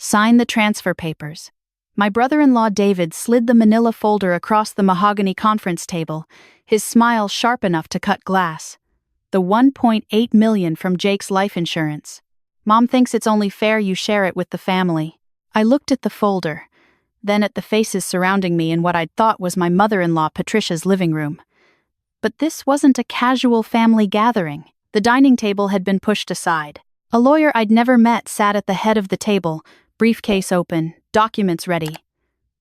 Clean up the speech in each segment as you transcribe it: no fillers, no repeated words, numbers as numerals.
Sign the transfer papers. My brother-in-law David slid the manila folder across the mahogany conference table, his smile sharp enough to cut glass. The $1.8 million from Jake's life insurance. Mom thinks it's only fair you share it with the family. I looked at the folder, then at the faces surrounding me in what I'd thought was my mother-in-law Patricia's living room. But this wasn't a casual family gathering. The dining table had been pushed aside. A lawyer I'd never met sat at the head of the table, briefcase open, documents ready.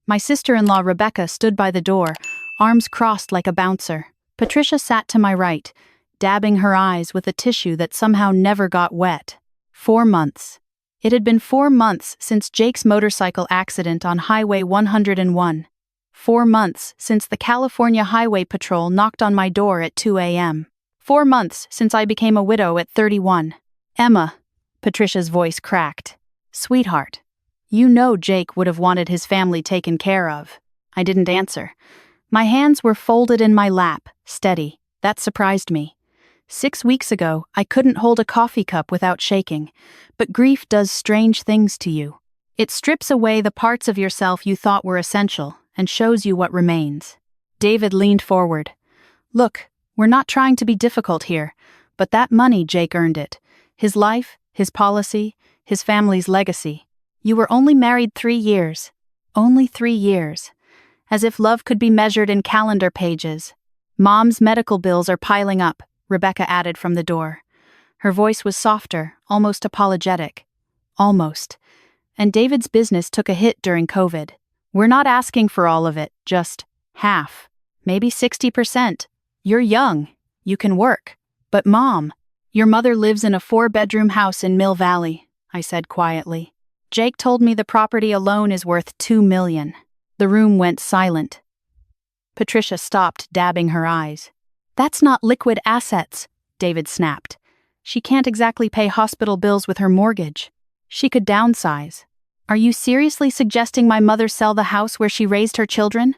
My sister-in-law Rebecca stood by the door, arms crossed like a bouncer. Patricia sat to my right, dabbing her eyes with a tissue that somehow never got wet. 4 months. It had been 4 months since Jake's motorcycle accident on Highway 101. 4 months since the California Highway Patrol knocked on my door at 2 a.m. 4 months since I became a widow at 31. Emma, Patricia's voice cracked. Sweetheart, you know Jake would have wanted his family taken care of. I didn't answer. My hands were folded in my lap, steady. That surprised me. 6 weeks ago, I couldn't hold a coffee cup without shaking. But grief does strange things to you. It strips away the parts of yourself you thought were essential and shows you what remains. David leaned forward. Look, we're not trying to be difficult here, but that money, Jake earned it. His life, his policy, his family's legacy. You were only married 3 years. Only 3 years. As if love could be measured in calendar pages. Mom's medical bills are piling up, Rebecca added from the door. Her voice was softer, almost apologetic. Almost. And David's business took a hit during COVID. We're not asking for all of it, just half. Maybe 60%. You're young. You can work. But Mom, your mother lives in a 4-bedroom house in Mill Valley, I said quietly. Jake told me the property alone is worth $2 million. The room went silent. Patricia stopped, dabbing her eyes. That's not liquid assets, David snapped. She can't exactly pay hospital bills with her mortgage. She could downsize. Are you seriously suggesting my mother sell the house where she raised her children?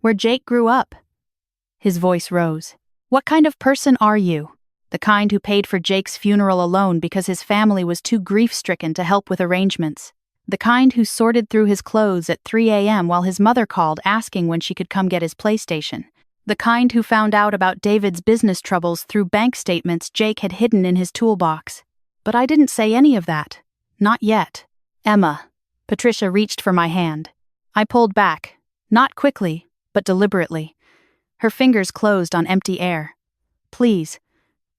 Where Jake grew up? His voice rose. What kind of person are you? The kind who paid for Jake's funeral alone because his family was too grief-stricken to help with arrangements. The kind who sorted through his clothes at 3 a.m. while his mother called asking when she could come get his PlayStation. The kind who found out about David's business troubles through bank statements Jake had hidden in his toolbox. But I didn't say any of that. Not yet. Emma. Patricia reached for my hand. I pulled back. Not quickly, but deliberately. Her fingers closed on empty air. Please,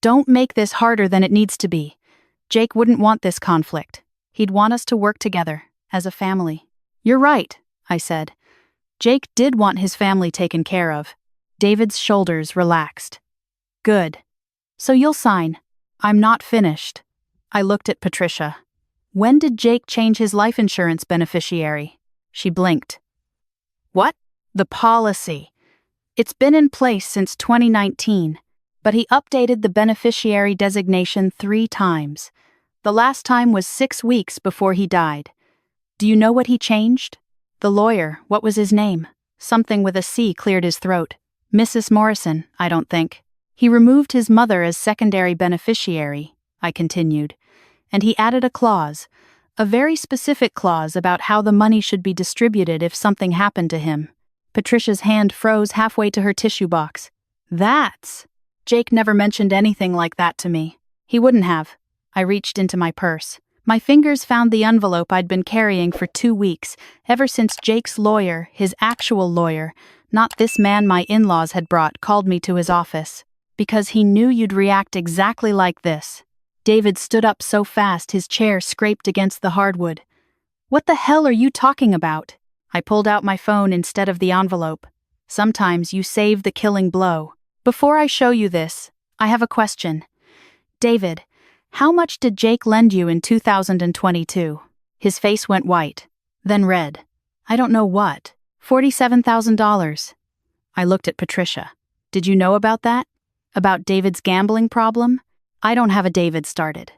don't make this harder than it needs to be. Jake wouldn't want this conflict. He'd want us to work together, as a family. You're right, I said. Jake did want his family taken care of. David's shoulders relaxed. Good. So you'll sign. I'm not finished. I looked at Patricia. When did Jake change his life insurance beneficiary? She blinked. What? The policy. It's been in place since 2019, but he updated the beneficiary designation 3 times. The last time was 6 weeks before he died. Do you know what he changed? The lawyer, what was his name? Something with a C cleared his throat. Mrs. Morrison, I don't think. He removed his mother as secondary beneficiary, I continued, and he added a clause, a very specific clause about how the money should be distributed if something happened to him. Patricia's hand froze halfway to her tissue box. That's... Jake never mentioned anything like that to me. He wouldn't have. I reached into my purse. My fingers found the envelope I'd been carrying for 2 weeks, ever since Jake's lawyer, his actual lawyer, not this man my in-laws had brought, called me to his office. Because he knew you'd react exactly like this. David stood up so fast his chair scraped against the hardwood. What the hell are you talking about? I pulled out my phone instead of the envelope. Sometimes you save the killing blow. Before I show you this, I have a question. David, how much did Jake lend you in 2022? His face went white, then red. I don't know what. $47,000. I looked at Patricia. Did you know about that? About David's gambling problem? I don't have a David started.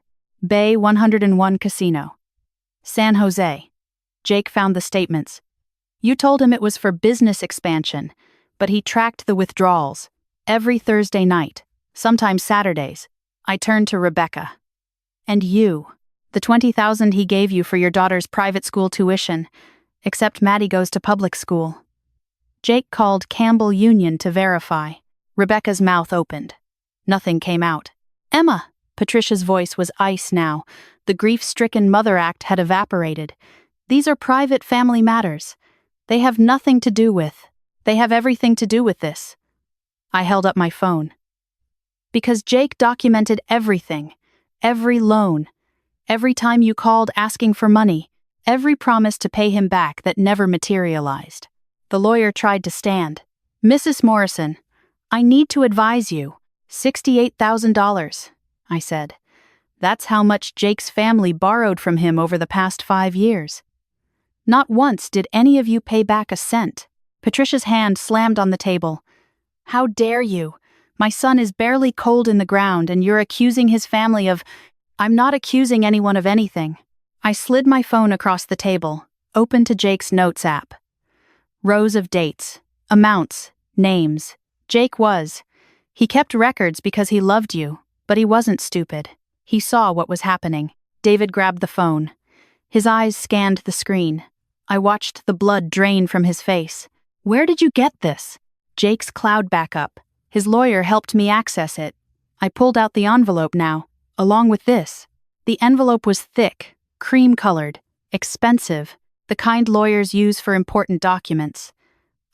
Bay 101 Casino. San Jose. Jake found the statements. You told him it was for business expansion, but he tracked the withdrawals. Every Thursday night, sometimes Saturdays. I turned to Rebecca. And you. The $20,000 he gave you for your daughter's private school tuition, except Maddie goes to public school. Jake called Campbell Union to verify. Rebecca's mouth opened. Nothing came out. Emma! Patricia's voice was ice now. The grief-stricken mother act had evaporated. These are private family matters. They have nothing to do with. They have everything to do with this. I held up my phone. Because Jake documented everything. Every loan. Every time you called asking for money. Every promise to pay him back that never materialized. The lawyer tried to stand. Mrs. Morrison, I need to advise you. $68,000, I said. That's how much Jake's family borrowed from him over the past 5 years. Not once did any of you pay back a cent. Patricia's hand slammed on the table. How dare you? My son is barely cold in the ground and you're accusing his family of... I'm not accusing anyone of anything. I slid my phone across the table, open to Jake's notes app. Rows of dates, amounts, names. Jake was. He kept records because he loved you, but he wasn't stupid. He saw what was happening. David grabbed the phone. His eyes scanned the screen. I watched the blood drain from his face. Where did you get this? Jake's cloud backup. His lawyer helped me access it. I pulled out the envelope now, along with this. The envelope was thick, cream-colored, expensive, the kind lawyers use for important documents.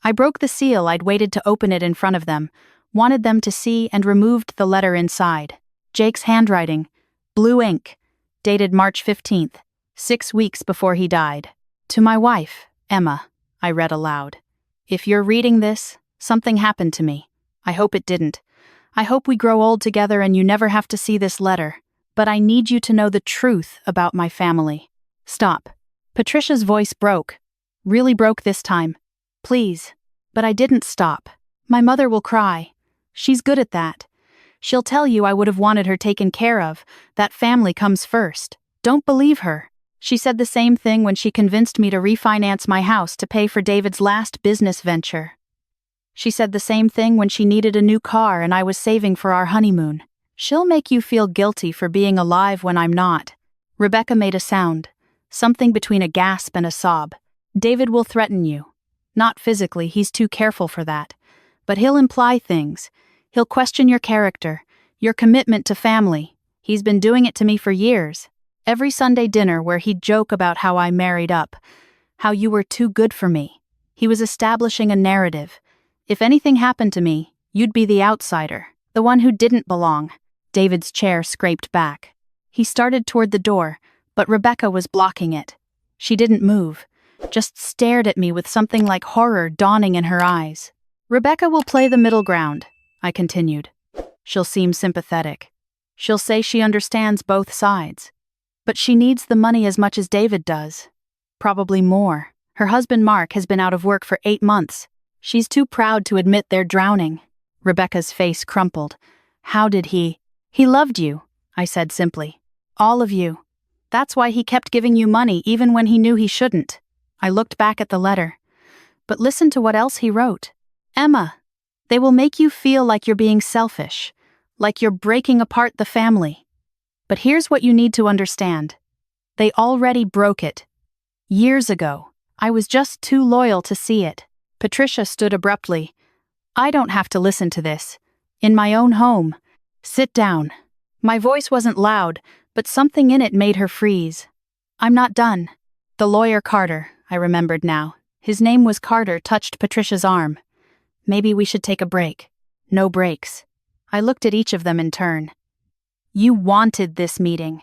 I broke the seal. I'd waited to open it in front of them, wanted them to see, and removed the letter inside. Jake's handwriting, blue ink, dated March 15th, 6 weeks before he died. To my wife, Emma, I read aloud. If you're reading this, something happened to me. I hope it didn't. I hope we grow old together and you never have to see this letter. But I need you to know the truth about my family. Stop. Patricia's voice broke. Really broke this time. Please. But I didn't stop. My mother will cry. She's good at that. She'll tell you I would have wanted her taken care of. That family comes first. Don't believe her. She said the same thing when she convinced me to refinance my house to pay for David's last business venture. She said the same thing when she needed a new car and I was saving for our honeymoon. She'll make you feel guilty for being alive when I'm not. Rebecca made a sound, something between a gasp and a sob. David will threaten you. Not physically, he's too careful for that. But he'll imply things. He'll question your character, your commitment to family. He's been doing it to me for years. Every Sunday dinner where he'd joke about how I married up, how you were too good for me. He was establishing a narrative. If anything happened to me, you'd be the outsider, the one who didn't belong. David's chair scraped back. He started toward the door, but Rebecca was blocking it. She didn't move, just stared at me with something like horror dawning in her eyes. Rebecca will play the middle ground, I continued. She'll seem sympathetic. She'll say she understands both sides. But she needs the money as much as David does. Probably more. Her husband Mark has been out of work for 8 months. She's too proud to admit they're drowning. Rebecca's face crumpled. How did he? He loved you, I said simply. All of you. That's why he kept giving you money even when he knew he shouldn't. I looked back at the letter. But listen to what else he wrote. Emma, they will make you feel like you're being selfish, like you're breaking apart the family. But here's what you need to understand. They already broke it. Years ago. I was just too loyal to see it. Patricia stood abruptly. I don't have to listen to this. In my own home. Sit down. My voice wasn't loud, but something in it made her freeze. I'm not done. The lawyer Carter, I remembered now. His name was Carter, touched Patricia's arm. Maybe we should take a break. No breaks. I looked at each of them in turn. You wanted this meeting.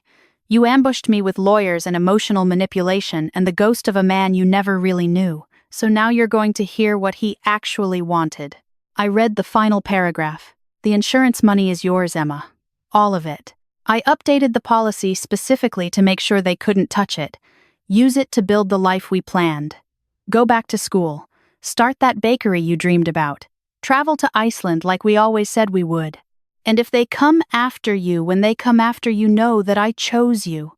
You ambushed me with lawyers and emotional manipulation and the ghost of a man you never really knew. So now you're going to hear what he actually wanted. I read the final paragraph. The insurance money is yours, Emma. All of it. I updated the policy specifically to make sure they couldn't touch it. Use it to build the life we planned. Go back to school. Start that bakery you dreamed about. Travel to Iceland like we always said we would. And if they come after you, when they come after you, know that I chose you.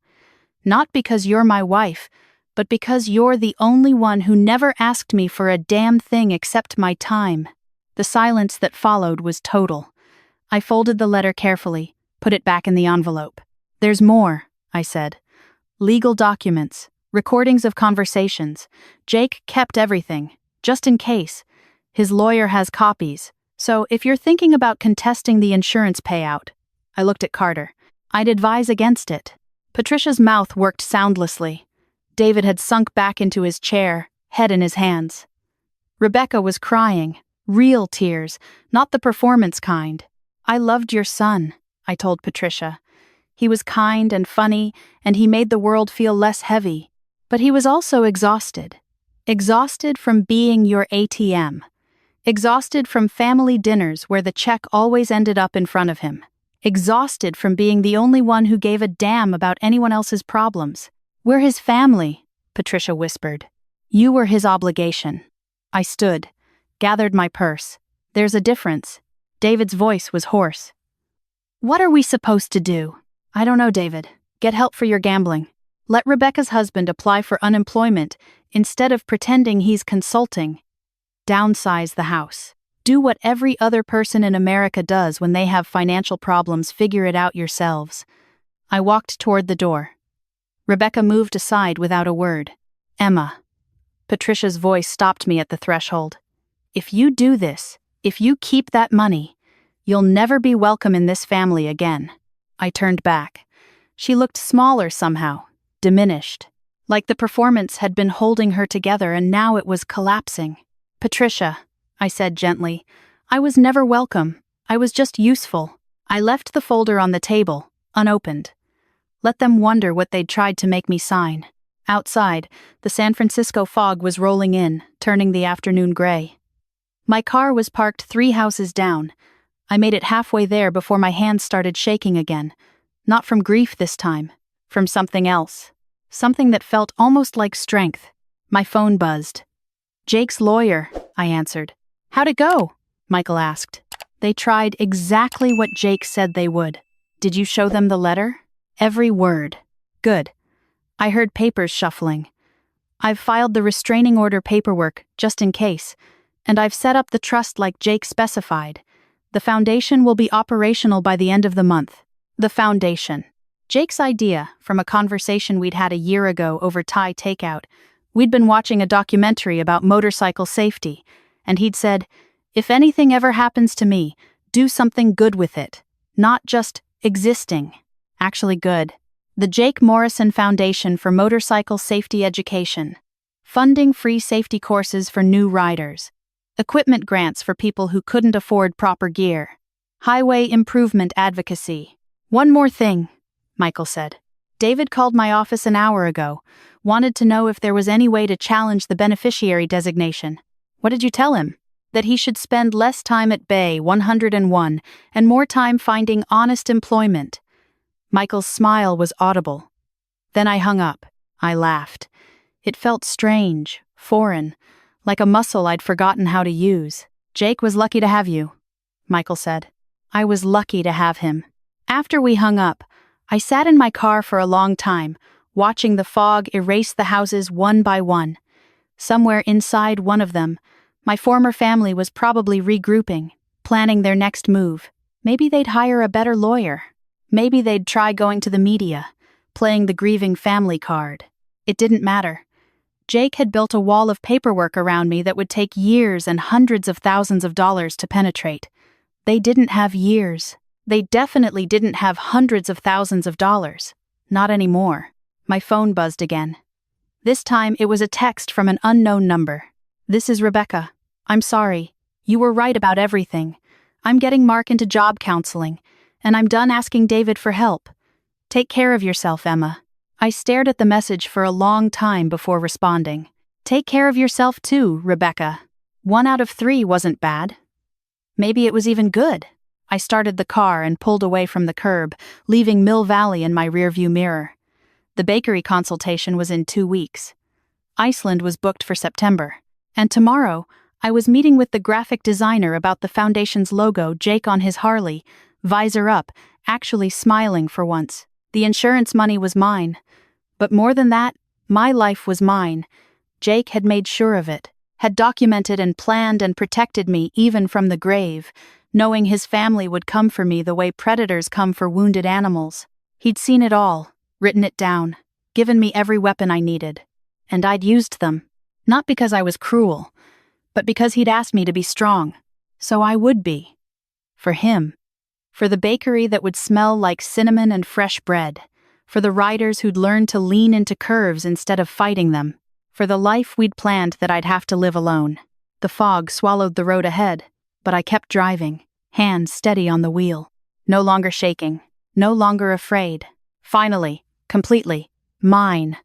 Not because you're my wife, but because you're the only one who never asked me for a damn thing except my time. The silence that followed was total. I folded the letter carefully, put it back in the envelope. There's more, I said. legal documents, recordings of conversations. Jake kept everything, just in case. His lawyer has copies, so if you're thinking about contesting the insurance payout. I looked at Carter. I'd advise against it. Patricia's mouth worked soundlessly. David had sunk back into his chair, head in his hands. Rebecca was crying, real tears, not the performance kind. I loved your son, I told Patricia. He was kind and funny, and he made the world feel less heavy. But he was also exhausted. Exhausted from being your ATM. Exhausted from family dinners where the check always ended up in front of him. Exhausted from being the only one who gave a damn about anyone else's problems. We're his family, Patricia whispered. You were his obligation. I stood, gathered my purse. There's a difference. David's voice was hoarse. What are we supposed to do? I don't know, David. Get help for your gambling. Let Rebecca's husband apply for unemployment instead of pretending he's consulting. Downsize the house. Do what every other person in America does when they have financial problems. Figure it out yourselves. I walked toward the door. Rebecca moved aside without a word. Emma. Patricia's voice stopped me at the threshold. If you do this, if you keep that money, you'll never be welcome in this family again. I turned back. She looked smaller somehow, diminished. Like the performance had been holding her together and now it was collapsing. Patricia, I said gently, I was never welcome. I was just useful. I left the folder on the table, unopened. Let them wonder what they'd tried to make me sign. Outside, the San Francisco fog was rolling in, turning the afternoon gray. My car was parked 3 houses down. I made it halfway there before my hands started shaking again. Not from grief this time, from something else. Something that felt almost like strength. My phone buzzed. Jake's lawyer, I answered. How'd it go? Michael asked. They tried exactly what Jake said they would. Did you show them the letter? Every word. Good. I heard papers shuffling. I've filed the restraining order paperwork, just in case, and I've set up the trust like Jake specified. The foundation will be operational by the end of the month. The foundation. Jake's idea, from a conversation we'd had a year ago over Thai takeout. We'd been watching a documentary about motorcycle safety, and he'd said, if anything ever happens to me, do something good with it. Not just existing. Actually good. The Jake Morrison Foundation for Motorcycle Safety Education. Funding free safety courses for new riders. Equipment grants for people who couldn't afford proper gear. Highway improvement advocacy. One more thing, Michael said. David called my office an hour ago, wanted to know if there was any way to challenge the beneficiary designation. What did you tell him? That he should spend less time at Bay 101 and more time finding honest employment. Michael's smile was audible. Then I hung up. I laughed. It felt strange, foreign, like a muscle I'd forgotten how to use. Jake was lucky to have you, Michael said. I was lucky to have him. After we hung up, I sat in my car for a long time, watching the fog erase the houses one by one. Somewhere inside one of them, my former family was probably regrouping, planning their next move. Maybe they'd hire a better lawyer. Maybe they'd try going to the media, playing the grieving family card. It didn't matter. Jake had built a wall of paperwork around me that would take years and hundreds of thousands of dollars to penetrate. They didn't have years. They definitely didn't have hundreds of thousands of dollars. Not anymore. My phone buzzed again. This time it was a text from an unknown number. This is Rebecca. I'm sorry. You were right about everything. I'm getting Mark into job counseling, and I'm done asking David for help. Take care of yourself, Emma. I stared at the message for a long time before responding. Take care of yourself too, Rebecca. 1 out of 3 wasn't bad. Maybe it was even good. I started the car and pulled away from the curb, leaving Mill Valley in my rearview mirror. The bakery consultation was in 2 weeks. Iceland was booked for September. And tomorrow, I was meeting with the graphic designer about the foundation's logo, Jake on his Harley, visor up, actually smiling for once. The insurance money was mine. But more than that, my life was mine. Jake had made sure of it, had documented and planned and protected me even from the grave, knowing his family would come for me the way predators come for wounded animals. He'd seen it all, written it down. given me every weapon I needed. And I'd used them, not because I was cruel, but because he'd asked me to be strong. So I would be. For him. For the bakery that would smell like cinnamon and fresh bread. For the riders who'd learned to lean into curves instead of fighting them. For the life we'd planned that I'd have to live alone. The fog swallowed the road ahead, but I kept driving, hands steady on the wheel. No longer shaking, no longer afraid. Finally, completely, mine.